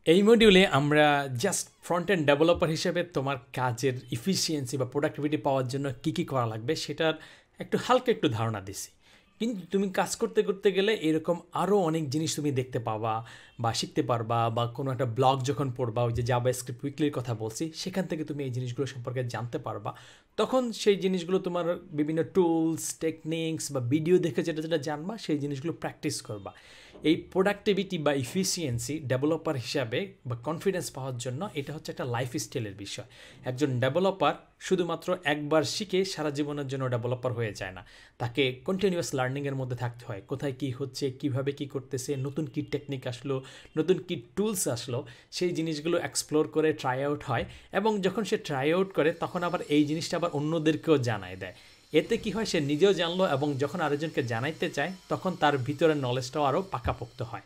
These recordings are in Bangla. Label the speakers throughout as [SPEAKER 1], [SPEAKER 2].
[SPEAKER 1] এই মডিউলে আমরা জাস্ট ফ্রন্ট এন্ড ডেভেলপার হিসেবে তোমার কাজের ইফিসিয়েন্সি বা প্রোডাক্টিভিটি পাওয়ার জন্য কী কী করা লাগবে সেটার হালকা একটু ধারণা দিছি। কিন্তু তুমি কাজ করতে করতে গেলে এরকম আরও অনেক জিনিস তুমি দেখতে পাবা বা শিখতে পারবা, বা কোনো একটা ব্লগ যখন পড়বা, ওই যে জাভাস্ক্রিপ্ট উইকলির কথা বলছি, সেখান থেকে তুমি এই জিনিসগুলো সম্পর্কে জানতে পারবা। তখন সেই জিনিসগুলো তোমার বিভিন্ন টুলস, টেকনিক্স বা ভিডিও দেখে যেটা যেটা জানবা, সেই জিনিসগুলো প্র্যাকটিস করবা। এই প্রোডাক্টিভিটি বা ইফিসিয়েন্সি ডেভেলপার হিসাবে বা কনফিডেন্স পাওয়ার জন্য এটা হচ্ছে একটা লাইফ স্টাইলের বিষয়। একজন ডেভেলপার শুধুমাত্র একবার শিখে সারা জীবনের জন্য ডেভেলপার হয়ে যায় না, তাকে কন্টিনিউয়াস লার্নিংয়ের মধ্যে থাকতে হয়। কোথায় কী হচ্ছে, কিভাবে কী করতেছে, নতুন কী টেকনিক আসলো, নতুন কী টুলস আসলো, সেই জিনিসগুলো এক্সপ্লোর করে ট্রাই আউট হয়। এবং যখন সে ট্রাই আউট করে তখন আবার এই জিনিসটা আবার অন্যদেরকেও জানায় দেয়। এতে কি হয়, সে নিজেও জানলো এবং যখন আরেকজনকে জানাইতে চায় তখন তার ভিতরের নলেজটাও আরও পাকাপোক্ত হয়।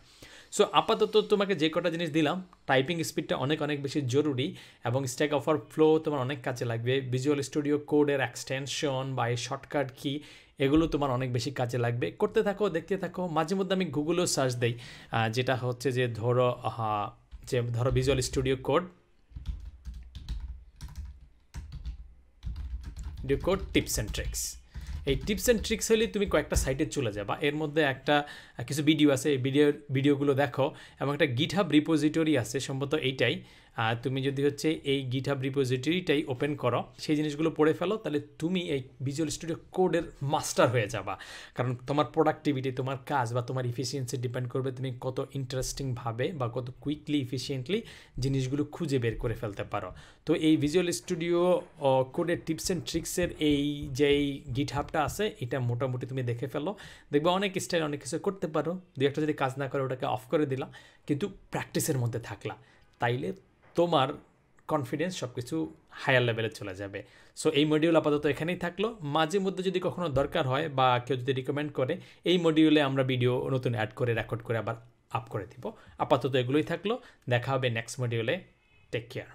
[SPEAKER 1] সো আপাতত তোমাকে যে কটা জিনিস দিলাম, টাইপিং স্পিডটা অনেক অনেক বেশি জরুরি এবং স্ট্যাক ওভার ফ্লো তোমার অনেক কাজে লাগবে। ভিজুয়াল স্টুডিও কোডের এক্সটেনশন বা এই শর্টকাট কি, এগুলো তোমার অনেক বেশি কাজে লাগবে। করতে থাকো, দেখতে থাকো। মাঝে মধ্যে আমি গুগলেও সার্চ দিই, যেটা হচ্ছে যে ধরো visual studio code tips and tricks. এই টিপস অ্যান্ড ট্রিক্স হলে তুমি কয়েকটা সাইটে চলে যাবা, এর মধ্যে কিছু ভিডিও আছে, এই ভিডিওগুলো দেখো। এবং একটা গিটহাব রিপোজিটরি আছে, সম্ভবত এইটাই। তুমি যদি হচ্ছে এই গিটহাব রিপোজিটরিটাই ওপেন করো, সেই জিনিসগুলো পড়ে ফেলো, তাহলে তুমি এই ভিজুয়াল স্টুডিও কোডের মাস্টার হয়ে যাবা। কারণ তোমার প্রোডাক্টিভিটি, তোমার কাজ বা তোমার ইফিসিয়েন্সি ডিপেন্ড করবে তুমি কত ইন্টারেস্টিংভাবে বা কত কুইকলি, ইফিসিয়েন্টলি জিনিসগুলো খুঁজে বের করে ফেলতে পারো। তো এই ভিজুয়াল স্টুডিও কোডের টিপস অ্যান্ড ট্রিক্সের এই যে গিটহাবটা আছে, এটা মোটামুটি তুমি দেখে ফেলো, দেখবে অনেক স্টাইল অনেক কিছু করতে পারো। দু একটা যদি কাজ না করে ওটাকে অফ করে দিলা, কিন্তু প্র্যাকটিসের মধ্যে থাকলা, তাইলে তোমার কনফিডেন্স সব কিছু হায়ার লেভেলে চলে যাবে। সো এই মডিউল আপাতত এখানেই থাকলো। মাঝে মধ্যে যদি কখনো দরকার হয় বা কেউ যদি রিকমেন্ড করে, এই মডিউলে আমরা ভিডিও নতুন অ্যাড করে রেকর্ড করে আবার আপ করে দিব। আপাতত এগুলোই থাকলো, দেখা হবে নেক্সট মডিউলে। Take care.